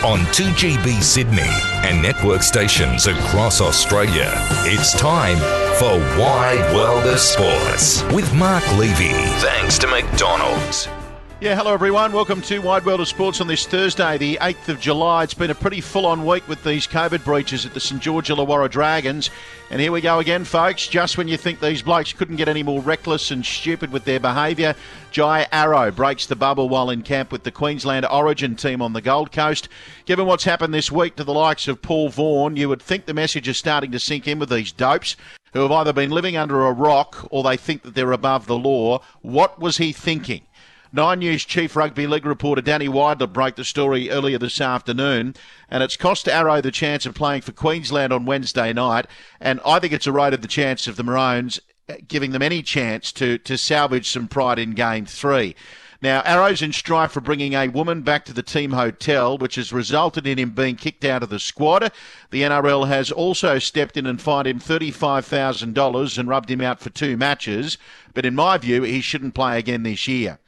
On 2GB Sydney and network stations across Australia, it's time for Wide World of Sports with Mark Levy. Thanks to McDonald's. Yeah, hello everyone. Welcome to Wide World of Sports on this Thursday, the 8th of July. It's been a pretty full-on week with these COVID breaches at the St George Illawarra Dragons. And here we go again, folks. Just when you think these blokes couldn't get any more reckless and stupid with their behaviour, Jai Arrow breaks the bubble while in camp with the Queensland Origin team on the Gold Coast. Given what's happened this week to the likes of Paul Vaughan, you would think the message is starting to sink in with these dopes who have either been living under a rock or they think that they're above the law. What was he thinking? 9 News Chief Rugby League reporter Danny Weidler broke the story earlier this afternoon, and it's cost Arrow the chance of playing for Queensland on Wednesday night, and I think it's eroded the chance of the Maroons, giving them any chance to salvage some pride in Game 3. Now, Arrow's in strife for bringing a woman back to the team hotel, which has resulted in him being kicked out of the squad. The NRL has also stepped in and fined him $35,000 and rubbed him out for 2 matches, but in my view, he shouldn't play again this year.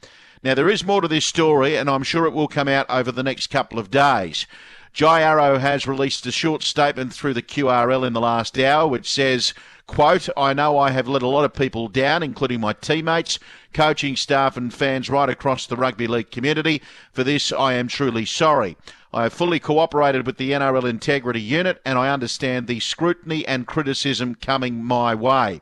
Now, there is more to this story, and I'm sure it will come out over the next couple of days. Jai Arrow has released a short statement through the QRL in the last hour, which says, quote, "I know I have let a lot of people down, including my teammates, coaching staff and fans right across the rugby league community. For this, I am truly sorry. I have fully cooperated with the NRL Integrity Unit, and I understand the scrutiny and criticism coming my way."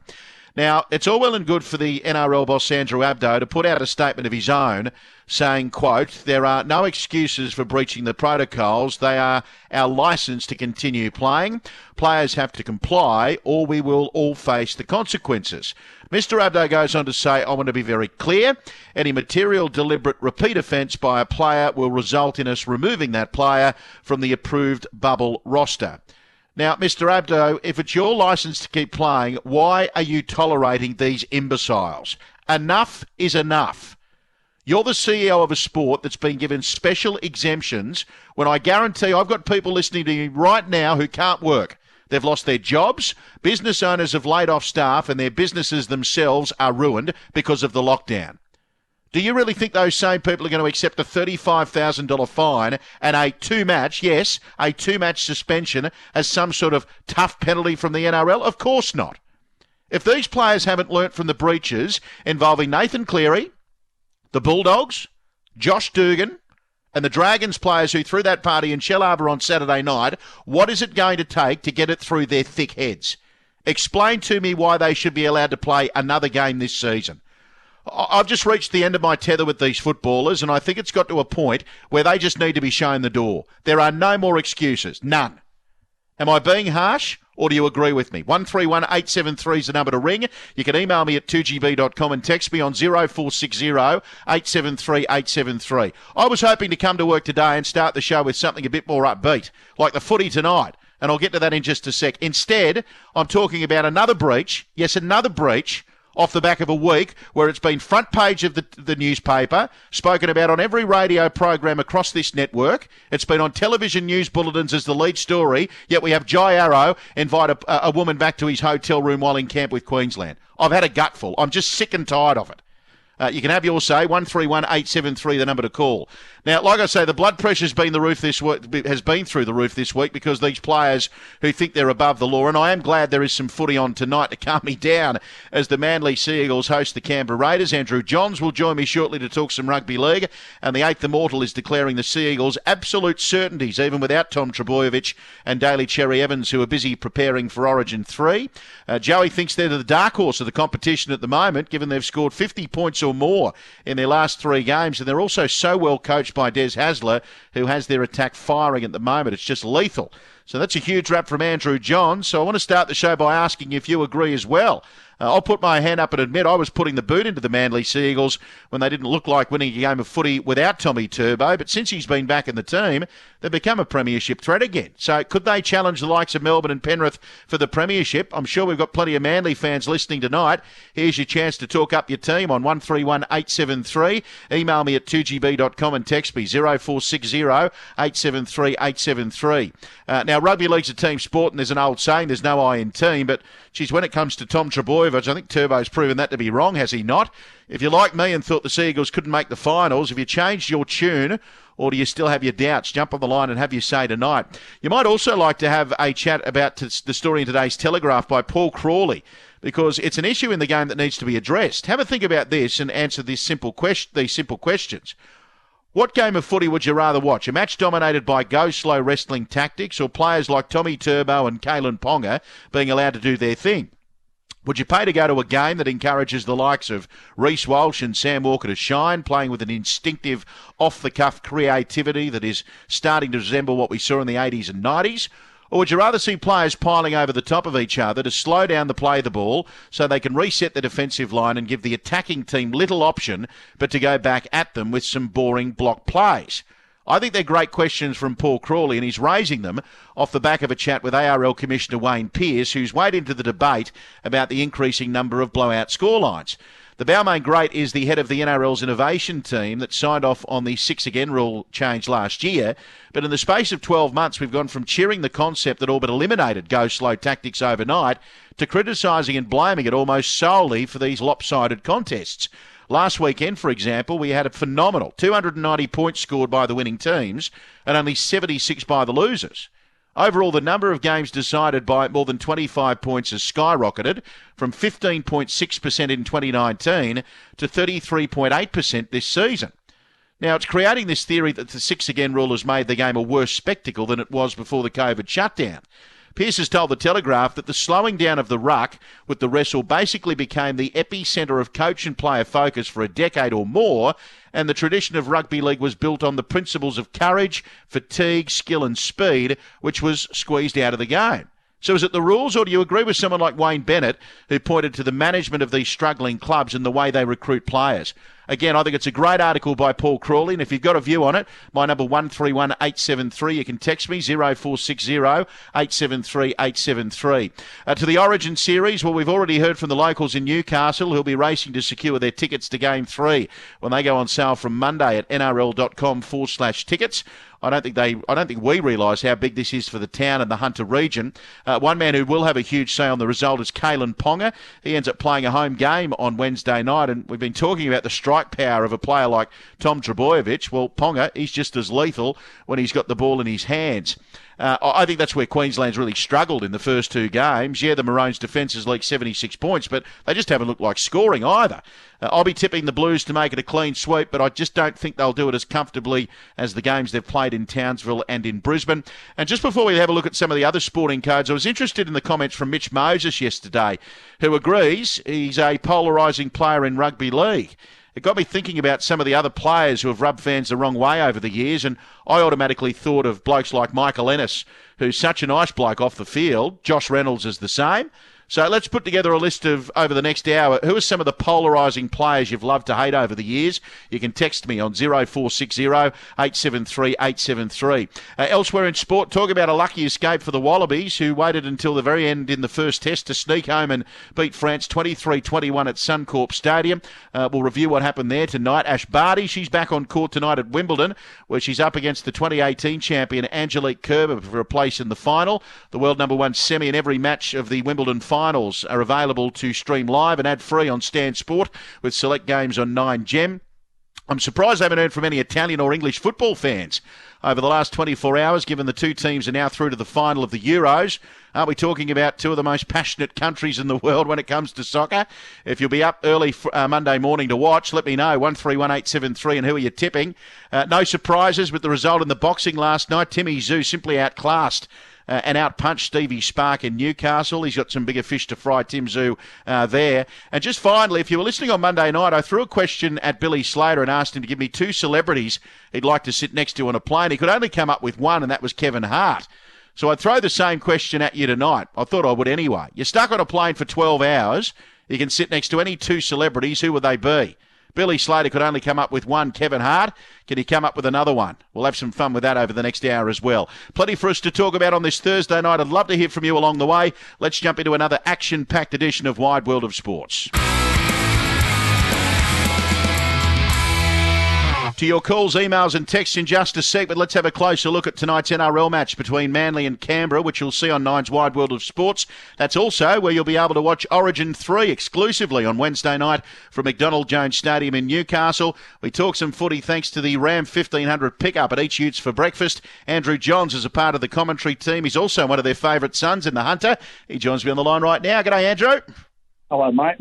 Now, it's all well and good for the NRL boss Andrew Abdo to put out a statement of his own saying, quote, "There are no excuses for breaching the protocols. They are our licence to continue playing. Players have to comply or we will all face the consequences." Mr Abdo goes on to say, "I want to be very clear. Any material, deliberate, repeat offence by a player will result in us removing that player from the approved bubble roster." Now, Mr Abdo, if it's your licence to keep playing, why are you tolerating these imbeciles? Enough is enough. You're the CEO of a sport that's been given special exemptions when I guarantee I've got people listening to you right now who can't work. They've lost their jobs, business owners have laid off staff, and their businesses themselves are ruined because of the lockdown. Do you really think those same people are going to accept a $35,000 fine and a 2-match, yes, a 2-match suspension as some sort of tough penalty from the NRL? Of course not. If these players haven't learnt from the breaches involving Nathan Cleary, the Bulldogs, Josh Dugan, and the Dragons players who threw that party in Shellharbour on Saturday night, what is it going to take to get it through their thick heads? Explain to me why they should be allowed to play another game this season. I've just reached the end of my tether with these footballers, and I think it's got to a point where they just need to be shown the door. There are no more excuses. None. Am I being harsh, or do you agree with me? 131873 is the number to ring. You can email me at 2gb.com and text me on 0460 873 873. I was hoping to come to work today and start the show with something a bit more upbeat, like the footy tonight, and I'll get to that in just a sec. Instead, I'm talking about another breach, yes, another breach, off the back of a week where it's been front page of the newspaper, spoken about on every radio program across this network. It's been on television news bulletins as the lead story, yet we have Jai Arrow invite a woman back to his hotel room while in camp with Queensland. I've had a gutful. I'm just sick and tired of it. You can have your say, 131873, the number to call. Now, like I say, the blood pressure's been has been through the roof this week because these players who think they're above the law, and I am glad there is some footy on tonight to calm me down as the Manly Sea Eagles host the Canberra Raiders. Andrew Johns will join me shortly to talk some rugby league, and the 8th Immortal is declaring the Sea Eagles absolute certainties, even without Tom Trbojevic and Daly Cherry Evans, who are busy preparing for Origin 3. Joey thinks they're the dark horse of the competition at the moment, given they've scored 50 points or more in their last 3 games, and they're also so well coached by Des Hasler, who has their attack firing at the moment. It's just lethal. So that's a huge wrap from Andrew John. So I want to start the show by asking if you agree as well. I'll put my hand up and admit I was putting the boot into the Manly Sea Eagles when they didn't look like winning a game of footy without Tommy Turbo, but since he's been back in the team, they've become a premiership threat again. So could they challenge the likes of Melbourne and Penrith for the premiership? I'm sure we've got plenty of Manly fans listening tonight. Here's your chance to talk up your team on 131873. Email me at 2gb.com and text me 0460 873 873. Now, rugby league's a team sport, and there's an old saying, there's no I in team, but geez, when it comes to Tom Trbojevic privilege. I think Turbo's proven that to be wrong, has he not? If you're like me and thought the Sea Eagles couldn't make the finals, have you changed your tune, or do you still have your doubts? Jump on the line and have your say tonight. You might also like to have a chat about the story in today's Telegraph by Paul Crawley, because it's an issue in the game that needs to be addressed. Have a think about this and answer these simple questions. What game of footy would you rather watch? A match dominated by go-slow wrestling tactics, or players like Tommy Turbo and Kalen Ponga being allowed to do their thing? Would you pay to go to a game that encourages the likes of Reece Walsh and Sam Walker to shine, playing with an instinctive, off-the-cuff creativity that is starting to resemble what we saw in the 80s and 90s? Or would you rather see players piling over the top of each other to slow down the play of the ball so they can reset the defensive line and give the attacking team little option but to go back at them with some boring block plays? I think they're great questions from Paul Crawley, and he's raising them off the back of a chat with ARL Commissioner Wayne Pearce, who's weighed into the debate about the increasing number of blowout scorelines. The Balmain great is the head of the NRL's innovation team that signed off on the 6 again rule change last year. But in the space of 12 months, we've gone from cheering the concept that all but eliminated go-slow tactics overnight to criticising and blaming it almost solely for these lopsided contests. Last weekend, for example, we had a phenomenal 290 points scored by the winning teams and only 76 by the losers. Overall, the number of games decided by more than 25 points has skyrocketed from 15.6% in 2019 to 33.8% this season. Now, it's creating this theory that the 6 again rule has made the game a worse spectacle than it was before the COVID shutdown. Pearce has told the Telegraph that the slowing down of the ruck with the wrestle basically became the epicentre of coach and player focus for a decade or more, and the tradition of rugby league was built on the principles of courage, fatigue, skill and speed, which was squeezed out of the game. So is it the rules, or do you agree with someone like Wayne Bennett, who pointed to the management of these struggling clubs and the way they recruit players? Again, I think it's a great article by Paul Crawley, and if you've got a view on it, my number 131873, you can text me 0460 873 873. To the Origin series, well, we've already heard from the locals in Newcastle who'll be racing to secure their tickets to Game 3 when they go on sale from Monday at nrl.com/tickets. I don't think we realise how big this is for the town and the Hunter region. One man who will have a huge say on the result is Kalen Ponga. He ends up playing a home game on Wednesday night, and we've been talking about the strike power of a player like Tom Trbojevic. Well, Ponga, he's just as lethal when he's got the ball in his hands. I think that's where Queensland's really struggled in the first two games. Yeah, the Maroons' defence has leaked 76 points, but they just haven't looked like scoring either. I'll be tipping the Blues to make it a clean sweep, but I just don't think they'll do it as comfortably as the games they've played in Townsville and in Brisbane. And just before we have a look at some of the other sporting codes, I was interested in the comments from Mitch Moses yesterday, who agrees he's a polarising player in rugby league. It got me thinking about some of the other players who have rubbed fans the wrong way over the years, and I automatically thought of blokes like Michael Ennis, who's such a nice bloke off the field. Josh Reynolds is the same. So let's put together a list of, over the next hour, who are some of the polarising players you've loved to hate over the years. You can text me on 0460 873 873. Elsewhere in sport, talk about a lucky escape for the Wallabies, who waited until the very end in the first test to sneak home and beat France 23-21 at Suncorp Stadium. We'll review what happened there tonight. Ash Barty, she's back on court tonight at Wimbledon, where she's up against the 2018 champion Angelique Kerber for a place in the final. The world number one semi in every match of the Wimbledon finals are available to stream live and ad-free on Stan Sport with select games on 9Gem. I'm surprised I haven't heard from any Italian or English football fans over the last 24 hours, given the two teams are now through to the final of the Euros. Aren't we talking about two of the most passionate countries in the world when it comes to soccer? If you'll be up early Monday morning to watch, let me know, 131873, and who are you tipping? No surprises with the result in the boxing last night. Timmy Zhu simply outclassed and outpunched Stevie Spark in Newcastle. He's got some bigger fish to fry, Tim Zhu, there. And just finally, if you were listening on Monday night, I threw a question at Billy Slater and asked him to give me two celebrities he'd like to sit next to on a plane. He could only come up with one, and that was Kevin Hart. So I'd throw the same question at you tonight. I thought I would anyway. You're stuck on a plane for 12 hours. You can sit next to any two celebrities. Who would they be? Billy Slater could only come up with one. Kevin Hart, can he come up with another one? We'll have some fun with that over the next hour as well. Plenty for us to talk about on this Thursday night. I'd love to hear from you along the way. Let's jump into another action-packed edition of Wide World of Sports. To your calls, emails and texts in just a sec, but let's have a closer look at tonight's NRL match between Manly and Canberra, which you'll see on Nine's Wide World of Sports. That's also where you'll be able to watch Origin 3 exclusively on Wednesday night from McDonald Jones Stadium in Newcastle. We talk some footy thanks to the Ram 1500 pickup at Each Utes for breakfast. Andrew Johns is a part of the commentary team. He's also one of their favourite sons in the Hunter. He joins me on the line right now. G'day, Andrew. Hello, mate.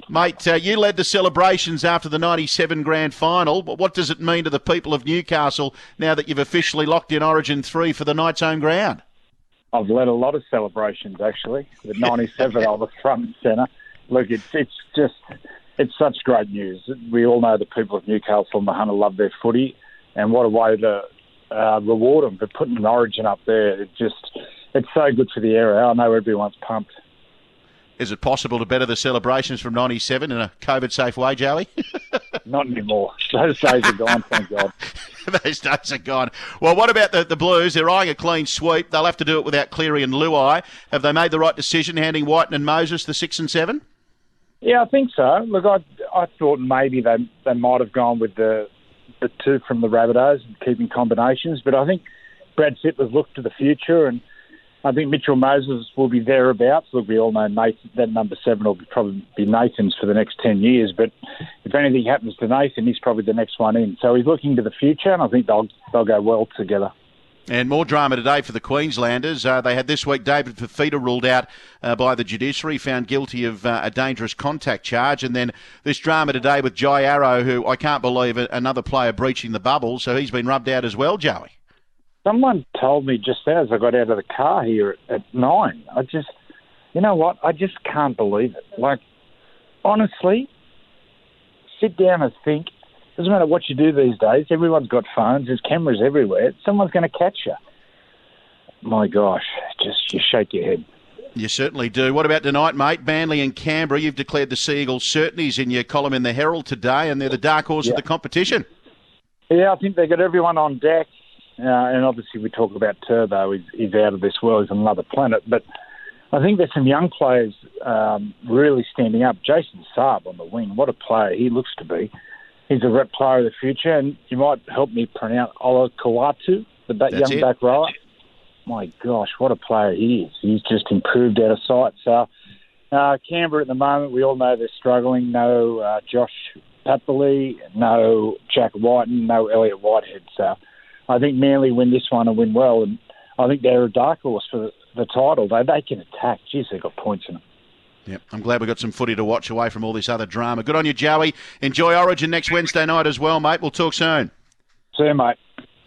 Mate, you led the celebrations after the 97 grand final. What does it mean to the people of Newcastle now that you've officially locked in Origin 3 for the Knights' home ground? I've led a lot of celebrations, actually. The 97, I was front and centre. Look, it's such great news. We all know the people of Newcastle and the Hunter love their footy, and what a way to reward them for putting an Origin up there. It's so good for the area. I know everyone's pumped. Is it possible to better the celebrations from 97 in a COVID-safe way, Joey? Not anymore. Those days are gone, thank God. Those days are gone. Well, what about the Blues? They're eyeing a clean sweep. They'll have to do it without Cleary and Luai. Have they made the right decision handing Whiten and Moses the 6 and 7? Yeah, I think so. Look, I thought maybe they might have gone with the two from the Rabbitohs and keeping combinations, but I think Brad Sittler's looked to the future, and I think Mitchell Moses will be thereabouts. Look, we all know Nathan, that number 7 will probably be Nathan's for the next 10 years. But if anything happens to Nathan, he's probably the next one in. So he's looking to the future, and I think they'll go well together. And more drama today for the Queenslanders. They had this week David Fafita ruled out by the judiciary, found guilty of a dangerous contact charge. And then this drama today with Jai Arrow, who I can't believe another player breaching the bubble. So he's been rubbed out as well, Joey. Someone told me just as I got out of the car here at 9. You know what? I just can't believe it. Like, honestly, sit down and think. Doesn't matter what you do these days. Everyone's got phones. There's cameras everywhere. Someone's going to catch you. My gosh, you shake your head. You certainly do. What about tonight, mate? Manly and Canberra. You've declared the Sea Eagles certainties in your column in the Herald today, and they're the dark horse of the competition. Yeah, I think they got everyone on deck. And obviously we talk about Turbo, he's out of this world, he's on another planet. But I think there's some young players really standing up. Jason Saab on the wing, what a player he looks to be. He's a rep player of the future, and you might help me pronounce Ola Kawatu, young back rower. My gosh, what a player he is. He's just improved out of sight. So Canberra at the moment, we all know they're struggling. No Josh Papali, no Jack Whiten, no Elliot Whitehead. So I think Manly win this one and win well, and I think they're a dark horse for the title. They can attack. Jeez, they've got points in them. Yep, I'm glad we got some footy to watch away from all this other drama. Good on you, Joey. Enjoy Origin next Wednesday night as well, mate. We'll talk soon. See you, mate.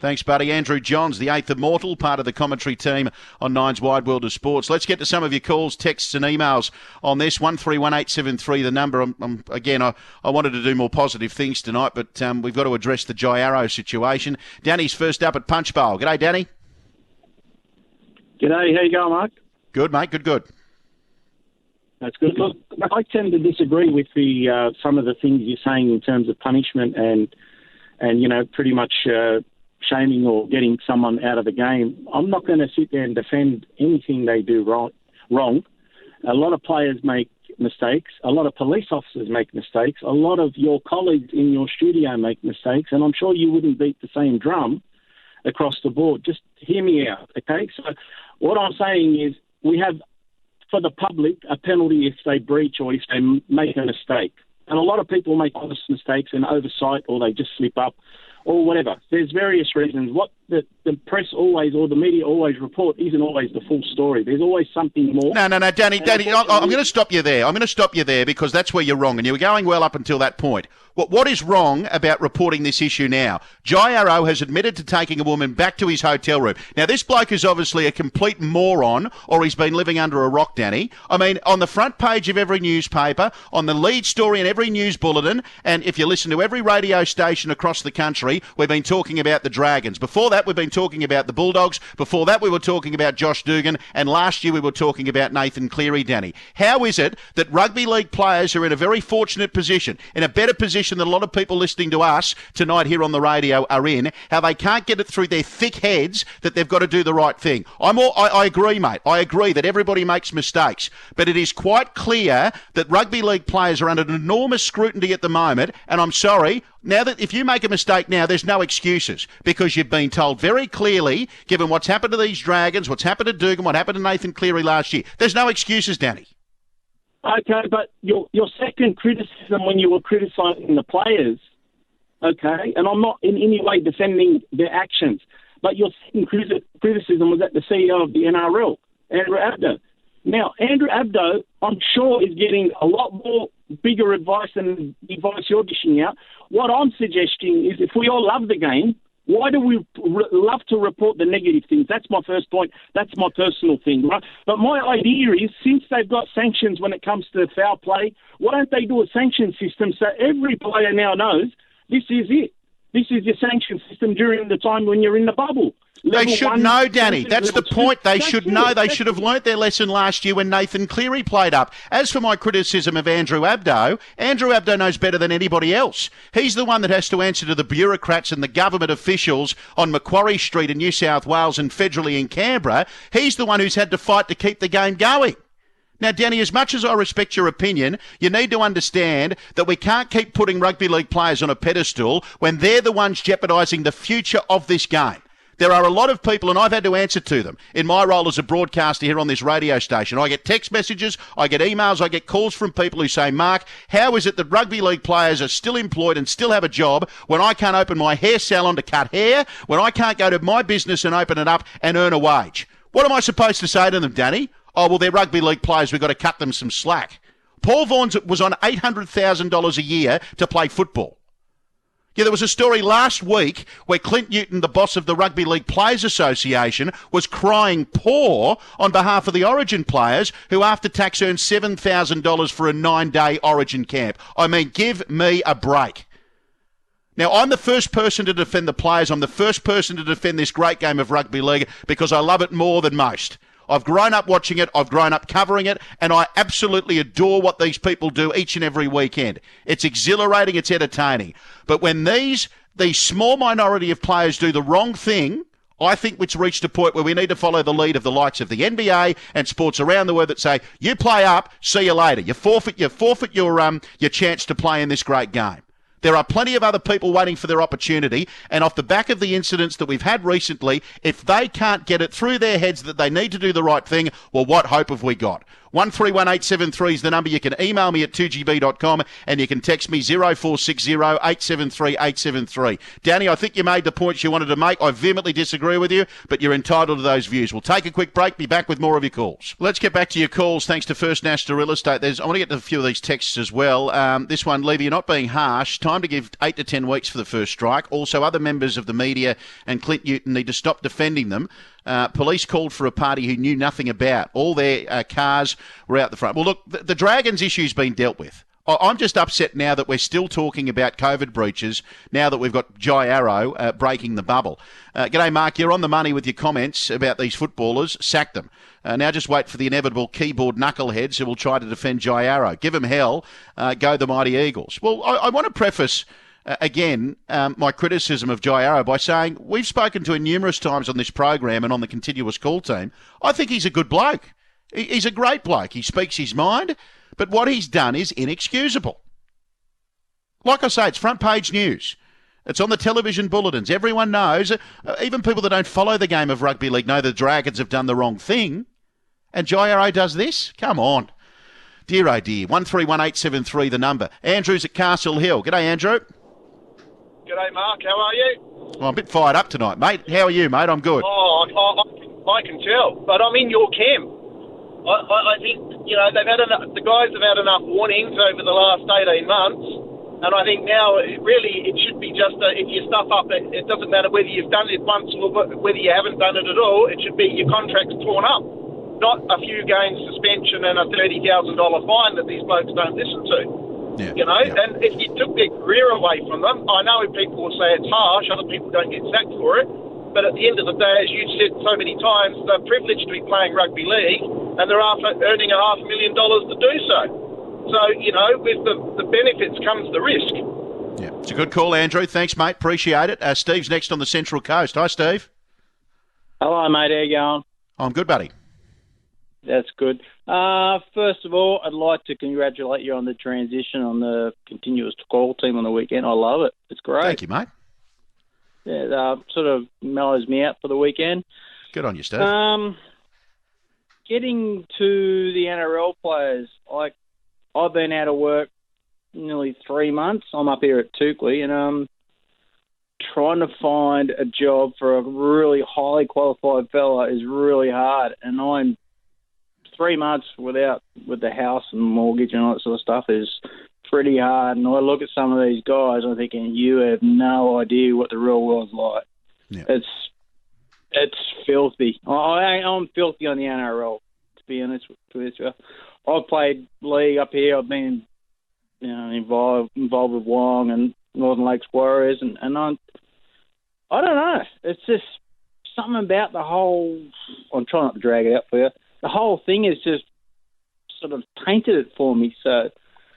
Thanks, buddy. Andrew Johns, the 8th Immortal, part of the commentary team on Nine's Wide World of Sports. Let's get to some of your calls, texts and emails on this. 131873, the number. I wanted to do more positive things tonight, but we've got to address the Jai Arrow situation. Danny's first up at Punch Bowl. G'day, Danny. G'day. How you going, Mark? Good, mate. Good. That's good. Look, I tend to disagree with the some of the things you're saying in terms of punishment and pretty much shaming or getting someone out of the game. I'm not going to sit there and defend anything they do wrong. A lot of players make mistakes. A lot of police officers make mistakes. A lot of your colleagues in your studio make mistakes, and I'm sure you wouldn't beat the same drum across the board. Just hear me out, okay? So what I'm saying is we have, for the public, a penalty if they breach or if they make a mistake. And a lot of people make honest mistakes and oversight, or they just slip up or whatever. There's various reasons. What the press always, or the media always report, isn't always the full story. There's always something more. No, Danny, I'm going to stop you there. I'm going to stop you there because that's where you're wrong, and you were going well up until that point. What is wrong about reporting this issue now? Jai Arrow has admitted to taking a woman back to his hotel room. Now, this bloke is obviously a complete moron, or he's been living under a rock, Danny. I mean, on the front page of every newspaper, on the lead story in every news bulletin, and if you listen to every radio station across the country, we've been talking about the Dragons. Before that, we've been talking about the Bulldogs. Before that, we were talking about Josh Dugan. And last year, we were talking about Nathan Cleary, Danny. How is it that rugby league players are in a very fortunate position, in a better position than a lot of people listening to us tonight here on the radio are in, how they can't get it through their thick heads that they've got to do the right thing? I agree, mate. I agree that everybody makes mistakes. But it is quite clear that rugby league players are under enormous scrutiny at the moment. And I'm sorry, Now that if you make a mistake now, there's no excuses because you've been told very clearly, given what's happened to these Dragons, what's happened to Dugan, what happened to Nathan Cleary last year. There's no excuses, Danny. Okay, but your second criticism when you were criticising the players, okay, and I'm not in any way defending their actions, but your second criticism was at the CEO of the NRL, Andrew Abdo. Now, Andrew Abdo, I'm sure, is getting a lot more bigger advice than the advice you're dishing out. What I'm suggesting is if we all love the game, why do we love to report the negative things? That's my first point. That's my personal thing, right? But my idea is, since they've got sanctions when it comes to foul play, why don't they do a sanction system so every player now knows this is it? This is your sanction system during the time when you're in the bubble. They should know, Danny. That's the point. They should know. They should have learnt their lesson last year when Nathan Cleary played up. As for my criticism of Andrew Abdo knows better than anybody else. He's the one that has to answer to the bureaucrats and the government officials on Macquarie Street in New South Wales and federally in Canberra. He's the one who's had to fight to keep the game going. Now, Danny, as much as I respect your opinion, you need to understand that we can't keep putting rugby league players on a pedestal when they're the ones jeopardising the future of this game. There are a lot of people, and I've had to answer to them in my role as a broadcaster here on this radio station. I get text messages, I get emails, I get calls from people who say, Mark, how is it that rugby league players are still employed and still have a job when I can't open my hair salon to cut hair, when I can't go to my business and open it up and earn a wage? What am I supposed to say to them, Danny? Oh, well, they're rugby league players. We've got to cut them some slack. Paul Vaughan was on $800,000 a year to play football. Yeah, there was a story last week where Clint Newton, the boss of the Rugby League Players Association, was crying poor on behalf of the Origin players who after tax earned $7,000 for a 9-day Origin camp. I mean, give me a break. Now, I'm the first person to defend the players. I'm the first person to defend this great game of rugby league because I love it more than most. I've grown up watching it, I've grown up covering it, and I absolutely adore what these people do each and every weekend. It's exhilarating, it's entertaining. But when these small minority of players do the wrong thing, I think it's reached a point where we need to follow the lead of the likes of the NBA and sports around the world that say, you play up, see you later. You forfeit your chance to play in this great game. There are plenty of other people waiting for their opportunity, and off the back of the incidents that we've had recently, if they can't get it through their heads that they need to do the right thing, well, what hope have we got? 131873 is the number. You can email me at 2gb.com and you can text me 0460 873 873. Danny, I think you made the points you wanted to make. I vehemently disagree with you, but you're entitled to those views. We'll take a quick break, be back with more of your calls. Let's get back to your calls thanks to First National Real Estate. I want to get to a few of these texts as well. This one, Levy, you're not being harsh. Time to give 8 to 10 weeks for the first strike. Also, other members of the media and Clint Newton need to stop defending them. Police called for a party who knew nothing about. All their cars were out the front. Well, look, the Dragons issue's been dealt with. I'm just upset now that we're still talking about COVID breaches now that we've got Jai Arrow breaking the bubble. G'day, Mark. You're on the money with your comments about these footballers. Sack them. Now just wait for the inevitable keyboard knuckleheads who will try to defend Jai Arrow. Give them hell. Go the mighty Eagles. Well, I want to preface again, my criticism of Jai Arrow by saying we've spoken to him numerous times on this program and on the continuous call team. I think he's a good bloke. He's a great bloke. He speaks his mind, but what he's done is inexcusable. Like I say, it's front page news. It's on the television bulletins. Everyone knows, even people that don't follow the game of rugby league know the Dragons have done the wrong thing. And Jai Arrow does this? Come on. Dear oh dear. 131873 the number. Andrew's at Castle Hill. G'day, Andrew. G'day, Mark. How are you? Well, I'm a bit fired up tonight, mate. How are you, mate? I'm good. Oh, I can tell. But I'm in your camp. I think, the guys have had enough warnings over the last 18 months. And I think now, it should be just, if you stuff up, it doesn't matter whether you've done it once or whether you haven't done it at all. It should be your contract's torn up. Not a few games suspension and a $30,000 fine that these blokes don't listen to. Yeah, And if you took their career away from them, I know people will say it's harsh, other people don't get sacked for it, but at the end of the day, as you've said so many times, they're privileged to be playing rugby league, and they're earning $500,000 to do so. So, with the benefits comes the risk. Yeah, it's a good call, Andrew. Thanks, mate. Appreciate it. Steve's next on the Central Coast. Hi, Steve. Hello, mate. How you going? I'm good, buddy. That's good. First of all, I'd like to congratulate you on the transition on the continuous call team on the weekend. I love it. It's great. Thank you, mate. Yeah, it sort of mellows me out for the weekend. Good on you, Steve. Getting to the NRL players, I've been out of work nearly 3 months. I'm up here at Toukley, and trying to find a job for a really highly qualified fella is really hard. And I'm 3 months with the house and mortgage and all that sort of stuff is pretty hard. And I look at some of these guys, I'm thinking, you have no idea what the real world's like. Yeah. It's filthy. I'm filthy on the NRL, to be honest with you. I've played league up here. I've been involved with Wong and Northern Lakes Warriors, and I don't know. It's just something about the whole... I'm trying not to drag it out for you. The whole thing is just sort of tainted it for me, so...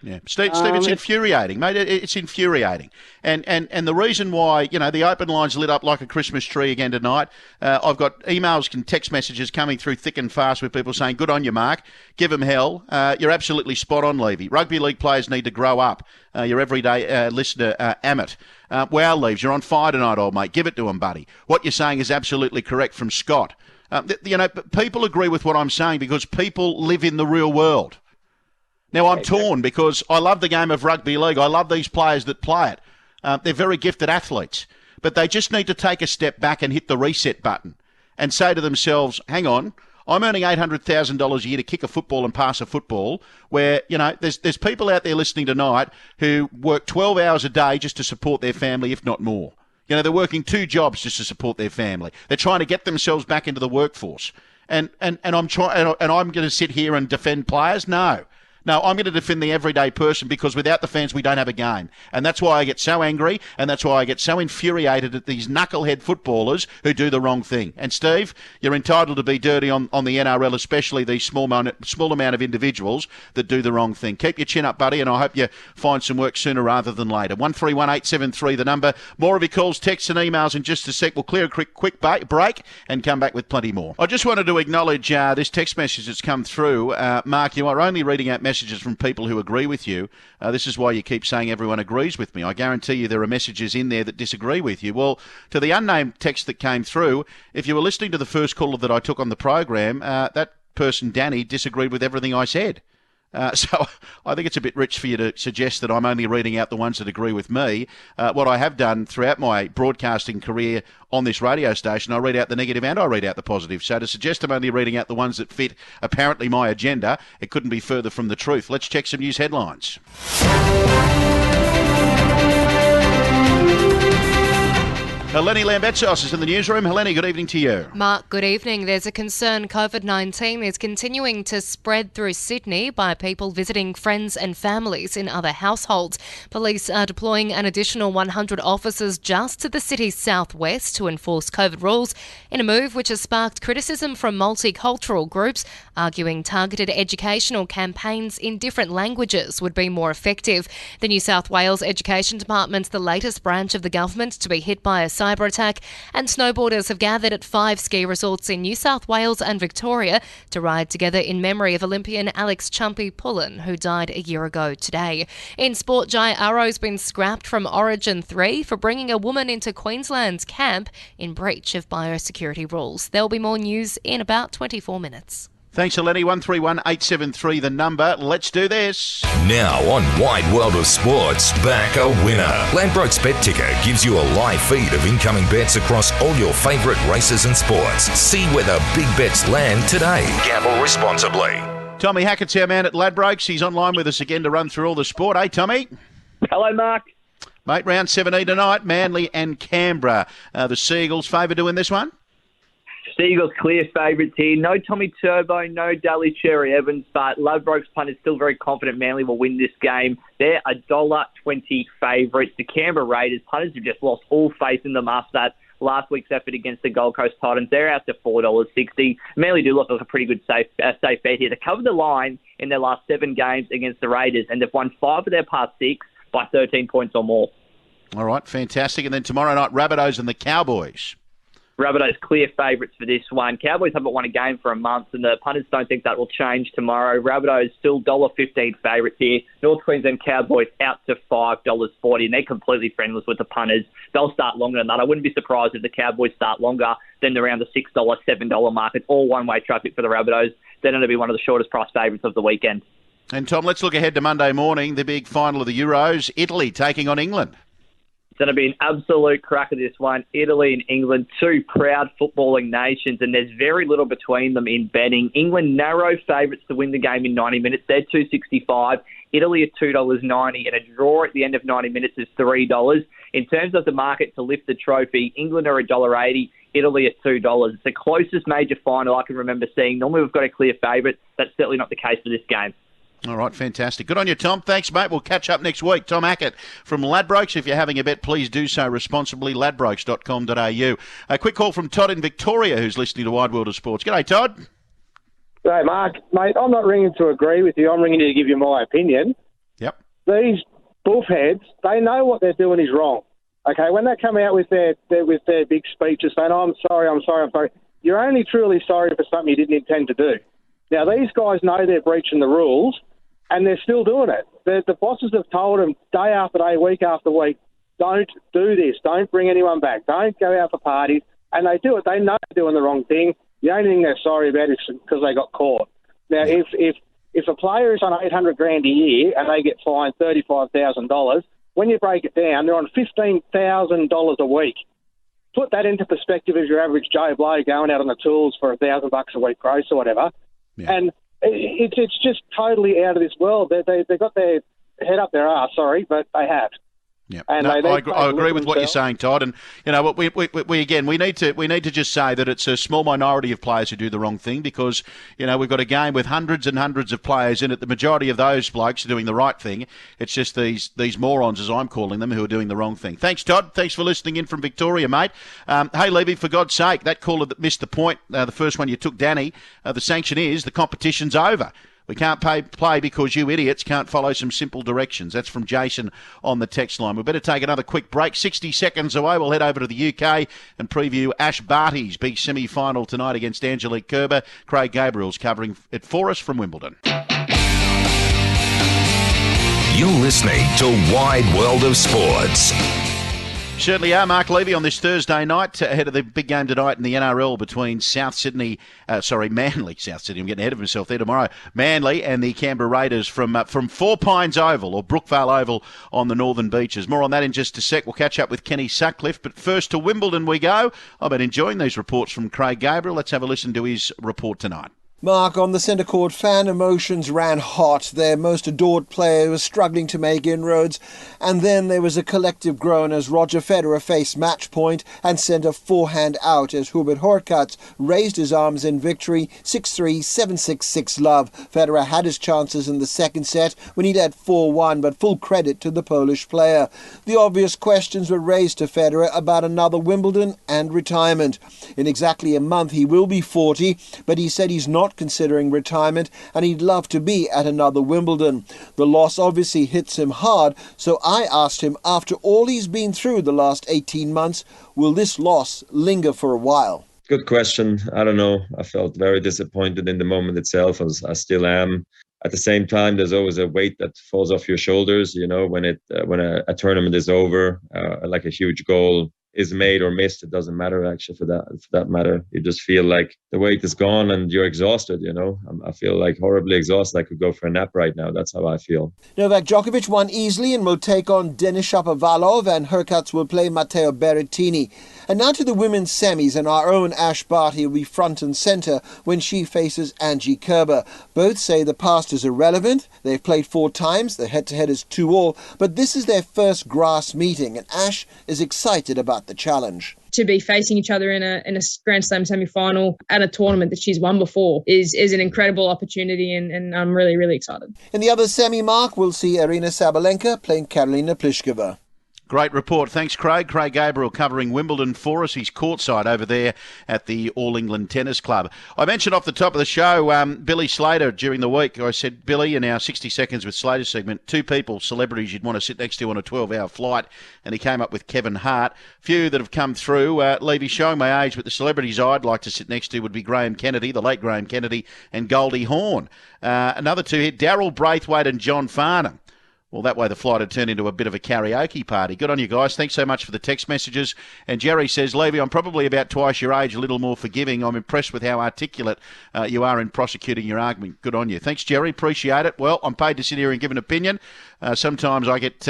Yeah, Steve, it's infuriating, mate. It's infuriating, and the reason why the open line's lit up like a Christmas tree again tonight. I've got emails and text messages coming through thick and fast with people saying, "Good on you, Mark. Give them hell." You're absolutely spot on, Levy. Rugby league players need to grow up. Your everyday listener, Amit. Wow, Leaves, you're on fire tonight, old mate. Give it to him, buddy. What you're saying is absolutely correct from Scott. People agree with what I'm saying because people live in the real world. Now, I'm torn because I love the game of rugby league. I love these players that play it. They're very gifted athletes. But they just need to take a step back and hit the reset button and say to themselves, hang on, I'm earning $800,000 a year to kick a football and pass a football where, there's people out there listening tonight who work 12 hours a day just to support their family, if not more. They're working 2 jobs just to support their family. They're trying to get themselves back into the workforce. And I'm going to sit here and defend players? No, I'm going to defend the everyday person because without the fans, we don't have a game. And that's why I get so angry and that's why I get so infuriated at these knucklehead footballers who do the wrong thing. And, Steve, you're entitled to be dirty on the NRL, especially these small amount of individuals that do the wrong thing. Keep your chin up, buddy, and I hope you find some work sooner rather than later. 131873, the number. More of your calls, texts and emails in just a sec. We'll clear a quick break and come back with plenty more. I just wanted to acknowledge this text message that's come through. Mark, you are only reading out messages from people who agree with you. This is why you keep saying everyone agrees with me. I guarantee you there are messages in there that disagree with you. Well, to the unnamed text that came through, if you were listening to the first caller that I took on the program, that person, Danny, disagreed with everything I said. So I think it's a bit rich for you to suggest that I'm only reading out the ones that agree with me. What I have done throughout my broadcasting career on this radio station, I read out the negative and I read out the positive. So to suggest I'm only reading out the ones that fit apparently my agenda, it couldn't be further from the truth. Let's check some news headlines. Helene Lambetsos is in the newsroom. Helene, good evening to you. Mark, good evening. There's a concern COVID-19 is continuing to spread through Sydney by people visiting friends and families in other households. Police are deploying an additional 100 officers just to the city's southwest to enforce COVID rules in a move which has sparked criticism from multicultural groups, arguing targeted educational campaigns in different languages would be more effective. The New South Wales Education Department's the latest branch of the government to be hit by a cyber attack, and snowboarders have gathered at 5 ski resorts in New South Wales and Victoria to ride together in memory of Olympian Alex "Chumpy" Pullen, who died a year ago today. In sport, Jai Arrow's been scrapped from Origin 3 for bringing a woman into Queensland's camp in breach of biosecurity rules. There'll be more news in about 24 minutes. Thanks, Eleni. 131873, the number. Let's do this. Now on Wide World of Sports, back a winner. Ladbrokes Bet Ticker gives you a live feed of incoming bets across all your favourite races and sports. See where the big bets land today. Gamble responsibly. Tommy Hackett's our man at Ladbrokes. He's online with us again to run through all the sport. Hey, Tommy. Hello, Mark. Mate, round 17 tonight, Manly and Canberra. The Seagulls favour to win this one? Seagulls clear favourites here. No Tommy Turbo, no Daly Cherry Evans, but Ladbrokes punt is still very confident Manly will win this game. They're $1.20 favourites. The Canberra Raiders punters have just lost all faith in them after that last week's effort against the Gold Coast Titans. They're out to $4.60. Manly do look like a pretty good safe bet here. They covered the line in their last 7 games against the Raiders, and they've won 5 of their past 6 by 13 points or more. All right, fantastic. And then tomorrow night, Rabbitohs and the Cowboys. Rabbitohs clear favourites for this one. Cowboys haven't won a game for a month, and the punters don't think that will change tomorrow. Rabbitohs still $1.15 favourites here. North Queensland Cowboys out to $5.40, and they're completely friendless with the punters. They'll start longer than that. I wouldn't be surprised if the Cowboys start longer than around the $6, $7 mark. It's all one-way traffic for the Rabbitohs. They're going to be one of the shortest price favourites of the weekend. And Tom, let's look ahead to Monday morning, the big final of the Euros, Italy taking on England. It's going to be an absolute cracker, this one. Italy and England, two proud footballing nations, and there's very little between them in betting. England narrow favourites to win the game in 90 minutes. They're $2.65. Italy at $2.90, and a draw at the end of 90 minutes is $3. In terms of the market to lift the trophy, England are $1.80. Italy at $2. It's the closest major final I can remember seeing. Normally we've got a clear favourite. That's certainly not the case for this game. All right, fantastic. Good on you, Tom. Thanks, mate. We'll catch up next week. Tom Hackett from Ladbrokes. If you're having a bet, please do so responsibly. Ladbrokes.com.au. A quick call from Todd in Victoria, who's listening to Wide World of Sports. G'day, Todd. Hey, Mark. Mate, I'm not ringing to agree with you. I'm ringing to give you my opinion. Yep. These bullheads, they know what they're doing is wrong. Okay, when they come out with their big speeches saying, I'm sorry, you're only truly sorry for something you didn't intend to do. Now, these guys know they're breaching the rules, and they're still doing it. The bosses have told them day after day, week after week, don't do this, don't bring anyone back, don't go out for parties, and they do it. They know they're doing the wrong thing. The only thing they're sorry about is because they got caught. Now, if a player is on $800,000 a year and they get fined $35,000, when you break it down, they're on $15,000 a week. Put that into perspective as your average Joe Blow going out on the tools for $1,000 a week gross or whatever. Yeah. And it's just totally out of this world. They got their head up their arse, but they have. Yeah, and I agree with what you're saying, Todd. And you know, we need to just say that it's a small minority of players who do the wrong thing, because you know we've got a game with hundreds and hundreds of players in it. The majority of those blokes are doing the right thing. It's just these morons, as I'm calling them, who are doing the wrong thing. Thanks, Todd. Thanks for listening in from Victoria, mate. Hey, Levy, for God's sake, that caller that missed the point, the first one you took, Danny. The sanction is the competition's over. We can't play because you idiots can't follow some simple directions. That's from Jason on the text line. We better take another quick break. 60 seconds away, we'll head over to the UK and preview Ash Barty's big semi-final tonight against Angelique Kerber. Craig Gabriel's covering it for us from Wimbledon. You're listening to Wide World of Sports. Certainly are. Mark Levy on this Thursday night ahead of the big game tonight in the NRL between Manly. South Sydney, I'm getting ahead of myself there tomorrow. Manly and the Canberra Raiders from Four Pines Oval, or Brookvale Oval, on the Northern Beaches. More on that in just a sec. We'll catch up with Kenny Sutcliffe, but first to Wimbledon we go. I've been enjoying these reports from Craig Gabriel. Let's have a listen to his report tonight. Mark, on the centre court, fan emotions ran hot. Their most adored player was struggling to make inroads, and then there was a collective groan as Roger Federer faced match point and sent a forehand out as Hubert Hurkacz raised his arms in victory, 6-3, 7-6, 6-love. Federer had his chances in the second set when he'd had 4-1, but full credit to the Polish player. The obvious questions were raised to Federer about another Wimbledon and retirement. In exactly a month he will be 40, but he said he's not considering retirement and he'd love to be at another Wimbledon. The loss obviously hits him hard, so I asked him, after all he's been through the last 18 months, will this loss linger for a while? Good question. I don't know. I felt very disappointed in the moment itself, as I still am. At the same time, there's always a weight that falls off your shoulders, you know, when a tournament is over, like a huge goal is made or missed. It doesn't matter, actually, for that matter. You just feel like the weight is gone and you're exhausted, you know. I feel like horribly exhausted. I could go for a nap right now. That's how I feel. Novak Djokovic won easily and will take on Denis Shapovalov, and Hurkacz will play Matteo Berrettini. And now to the women's semis, and our own Ash Barty will be front and centre when she faces Angie Kerber. Both say the past is irrelevant. They've played 4 times. The head-to-head is 2-2, but this is their first grass meeting, and Ash is excited about the challenge. To be facing each other in a Grand Slam semi-final at a tournament that she's won before is an incredible opportunity, and I'm really, really excited. In the other semi, Mark, we'll see Aryna Sabalenka playing Karolina Pliskova. Great report. Thanks, Craig. Craig Gabriel covering Wimbledon for us. He's courtside over there at the All England Tennis Club. I mentioned off the top of the show, Billy Slater during the week. I said, Billy, in our 60 Seconds with Slater segment, 2 people, celebrities you'd want to sit next to on a 12-hour flight, and he came up with Kevin Hart. Few that have come through. Levy, showing my age, but the celebrities I'd like to sit next to would be Graham Kennedy, the late Graham Kennedy, and Goldie Hawn. Another 2 here, Daryl Braithwaite and John Farnham. Well, that way the flight had turned into a bit of a karaoke party. Good on you guys. Thanks so much for the text messages. And Jerry says, Levy, I'm probably about twice your age, a little more forgiving. I'm impressed with how articulate you are in prosecuting your argument. Good on you. Thanks, Jerry. Appreciate it. Well, I'm paid to sit here and give an opinion. Sometimes I get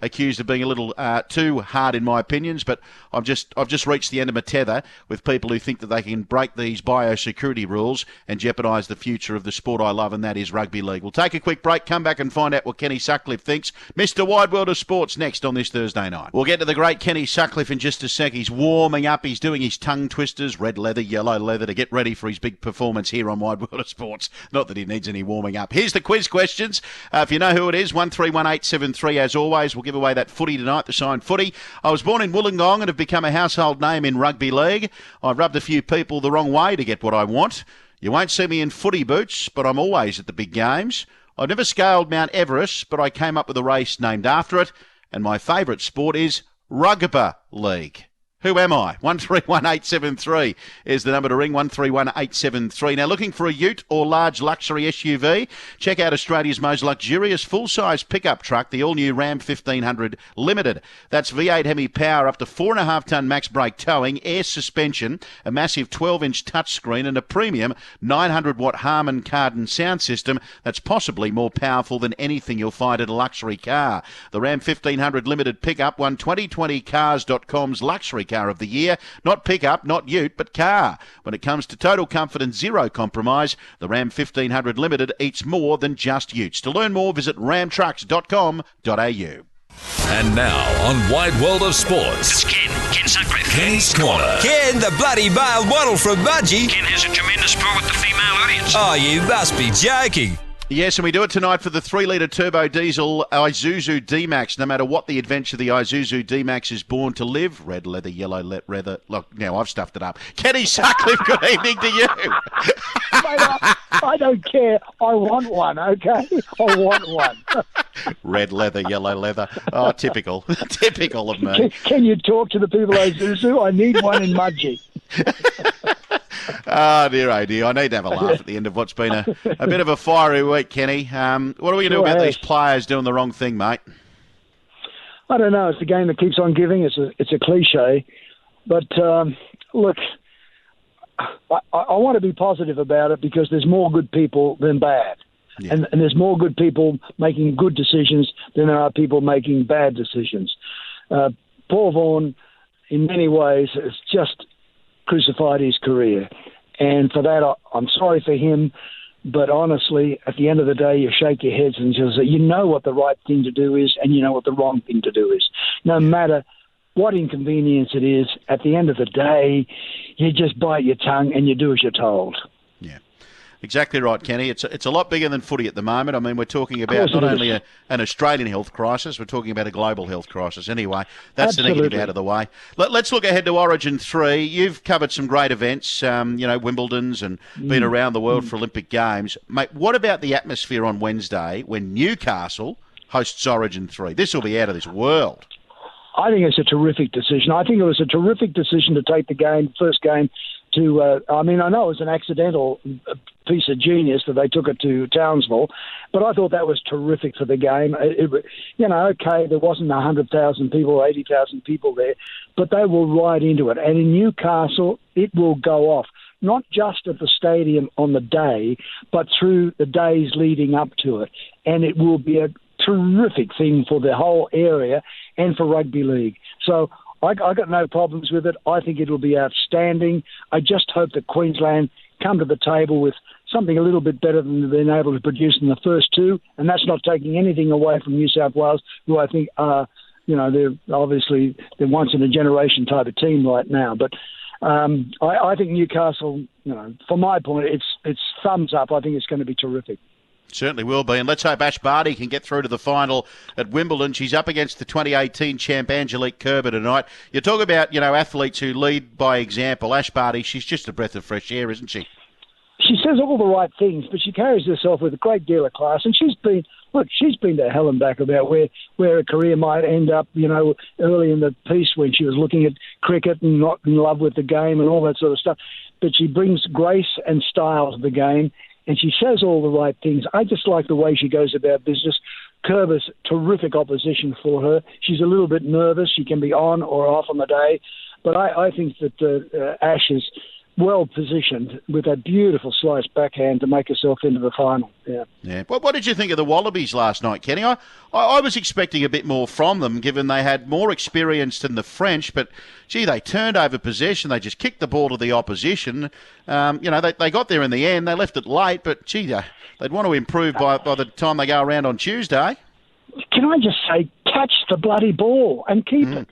accused of being a little too hard in my opinions, but I've just reached the end of my tether with people who think that they can break these biosecurity rules and jeopardise the future of the sport I love, and that is rugby league. We'll take a quick break, come back and find out what Kenny Sutcliffe thinks. Mr. Wide World of Sports next on this Thursday night. We'll get to the great Kenny Sutcliffe in just a sec. He's warming up. He's doing his tongue twisters, red leather, yellow leather, to get ready for his big performance here on Wide World of Sports. Not that he needs any warming up. Here's the quiz questions. If you know who it is, 131873 as always. We'll give away that footy tonight, the signed footy. I was born in Wollongong and have become a household name in rugby league. I've rubbed a few people the wrong way to get what I want. You won't see me in footy boots, but I'm always at the big games. I've never scaled Mount Everest, but I came up with a race named after it, and my favourite sport is rugby league. Who am I? 131873 is the number to ring, 131873. Now, looking for a ute or large luxury SUV? Check out Australia's most luxurious full-size pickup truck, the all-new Ram 1500 Limited. That's V8 Hemi power, up to 4.5-tonne max brake towing, air suspension, a massive 12-inch touchscreen, and a premium 900-watt Harman Kardon sound system that's possibly more powerful than anything you'll find in a luxury car. The Ram 1500 Limited pickup won 2020cars.com's luxury car of the year. Not pickup, not ute, but car. When it comes to total comfort and zero compromise, the Ram 1500 Limited eats more than just utes. To learn more, visit ramtrucks.com.au. And now on Wide World of Sports, it's Ken Sutcliffe. Kenny's Corner. Ken, the bloody male model from Mudgee. Ken has a tremendous pull with the female audience. Oh, you must be joking. Yes, and we do it tonight for the 3-litre turbo diesel Isuzu D-Max. No matter what the adventure, the Isuzu D-Max is born to live. Red leather, yellow leather. Look, now I've stuffed it up. Kenny Sutcliffe, good evening to you. I don't care. I want one, okay? I want one. Red leather, yellow leather. Oh, typical. Typical of me. Can you talk to the people of Isuzu? I need one in Mudgee. Oh, dear, oh, dear. I need to have a laugh at the end of what's been a bit of a fiery week, Kenny. What are we going to do about these players doing the wrong thing, mate? I don't know. It's a game that keeps on giving. It's a cliche. But, look, I want to be positive about it because there's more good people than bad. Yeah. And there's more good people making good decisions than there are people making bad decisions. Paul Vaughan, in many ways, has just crucified his career. And for that, I'm sorry for him. But honestly, at the end of the day, you shake your heads and just say, you know what the right thing to do is and you know what the wrong thing to do is. No matter what inconvenience it is, at the end of the day, you just bite your tongue and you do as you're told. Yeah. Exactly right, Kenny. It's a lot bigger than footy at the moment. I mean, we're talking about not only an Australian health crisis, we're talking about a global health crisis. Anyway, that's the negative out of the way. Let's look ahead to Origin 3. You've covered some great events, Wimbledon's and been around the world for Olympic Games. Mate, what about the atmosphere on Wednesday when Newcastle hosts Origin 3? This will be out of this world. I think it's a terrific decision. I think it was a terrific decision to take the first game to, I know it was an accidental piece of genius that they took it to Townsville, but I thought that was terrific for the game. Okay, there wasn't 100,000 people or 80,000 people there, but they will ride into it. And in Newcastle, it will go off, not just at the stadium on the day, but through the days leading up to it. And it will be a terrific thing for the whole area and for rugby league. So I got no problems with it. I think it'll be outstanding. I just hope that Queensland come to the table with something a little bit better than they've been able to produce in the first two, and that's not taking anything away from New South Wales, who I think are, they're once-in-a-generation type of team right now. But I think Newcastle, from my point, it's thumbs up. I think it's going to be terrific. Certainly will be, and let's hope Ash Barty can get through to the final at Wimbledon. She's up against the 2018 champ Angelique Kerber tonight. You talk about, athletes who lead by example. Ash Barty, she's just a breath of fresh air, isn't she? She says all the right things, but she carries herself with a great deal of class, and she's been to hell and back about where her career might end up, early in the piece when she was looking at cricket and not in love with the game and all that sort of stuff. But she brings grace and style to the game, and she says all the right things. I just like the way she goes about business. Kerber's terrific opposition for her. She's a little bit nervous. She can be on or off on the day. But I think that Ash is well positioned with a beautiful sliced backhand to make herself into the final. Yeah. What did you think of the Wallabies last night, Kenny? I was expecting a bit more from them, given they had more experience than the French, but, gee, they turned over possession. They just kicked the ball to the opposition. They got there in the end. They left it late, but, gee, they'd want to improve by the time they go around on Tuesday. Can I just say, catch the bloody ball and keep it.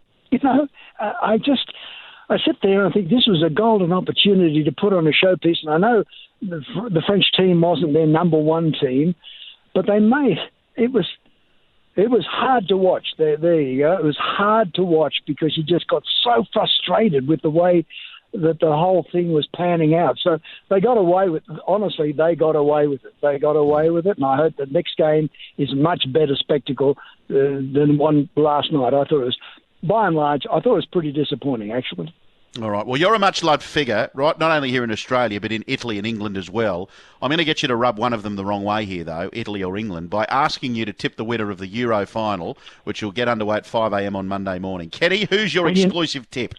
I sit there and I think this was a golden opportunity to put on a showpiece. And I know the French team wasn't their number one team, but it was hard to watch. There you go. It was hard to watch because you just got so frustrated with the way that the whole thing was panning out. So they got away with it. Honestly, they got away with it. And I hope the next game is a much better spectacle than one last night. I thought it was, by and large, pretty disappointing, actually. All right. Well, you're a much-loved figure, right? Not only here in Australia, but in Italy and England as well. I'm going to get you to rub one of them the wrong way here, though, Italy or England, by asking you to tip the winner of the Euro final, which will get underway at 5 a.m. on Monday morning. Kenny, who's your exclusive tip?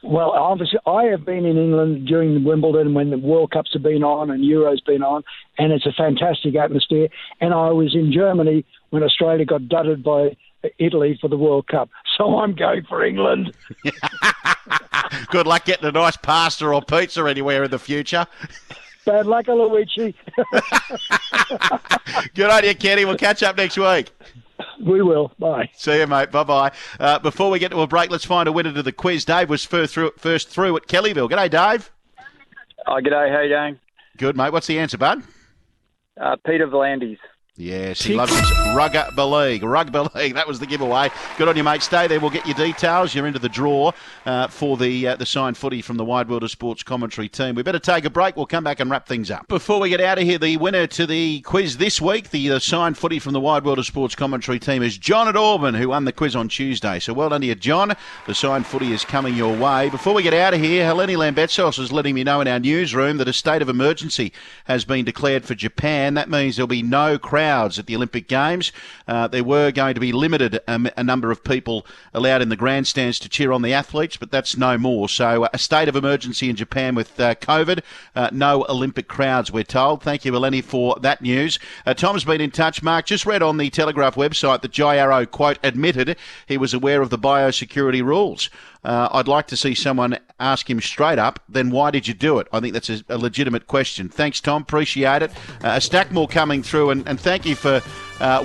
Well, obviously, I have been in England during Wimbledon when the World Cups have been on and Euros been on, and it's a fantastic atmosphere. And I was in Germany when Australia got dudded by Italy for the World Cup. So I'm going for England. Good luck getting a nice pasta or pizza anywhere in the future. Bad luck, Luigi. Good on you, Kenny. We'll catch up next week. We will. Bye. See you, mate. Bye-bye. Before we get to a break, let's find a winner to the quiz. Dave was first through at Kellyville. G'day, Dave. Oh, g'day. How you going? Good, mate. What's the answer, bud? Peter V'landys. Yes, he loves his rugby league. Rugby league, that was the giveaway. Good on you, mate. Stay there. We'll get your details. You're into the draw for the signed footy from the Wide World of Sports commentary team. We better take a break. We'll come back and wrap things up. Before we get out of here, the winner to the quiz this week, the signed footy from the Wide World of Sports commentary team, is John at Auburn, who won the quiz on Tuesday. So well done to you, John. The signed footy is coming your way. Before we get out of here, Helene Lambetsos is letting me know in our newsroom that a state of emergency has been declared for Japan. That means there'll be no crowds at the Olympic Games. There were going to be limited a number of people allowed in the grandstands to cheer on the athletes, but that's no more. So a state of emergency in Japan with COVID. No Olympic crowds, we're told. Thank you, Eleni, for that news. Tom's been in touch. Mark, just read on the Telegraph website that Jai Arrow, quote, admitted he was aware of the biosecurity rules. I'd like to see someone ask him straight up, then why did you do it? I think that's a legitimate question. Thanks, Tom. Appreciate it. A stack more coming through, and thank you for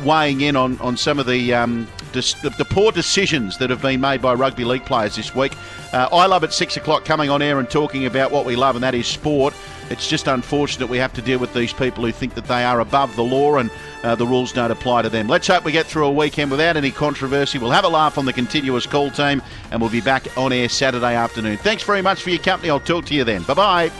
weighing in on some of the poor decisions that have been made by rugby league players this week. I Love at 6 o'clock coming on air and talking about what we love, and that is sport. It's just unfortunate we have to deal with these people who think that they are above the law and the rules don't apply to them. Let's hope we get through a weekend without any controversy. We'll have a laugh on the continuous call team, and we'll be back on air Saturday afternoon. Thanks very much for your company. I'll talk to you then. Bye-bye.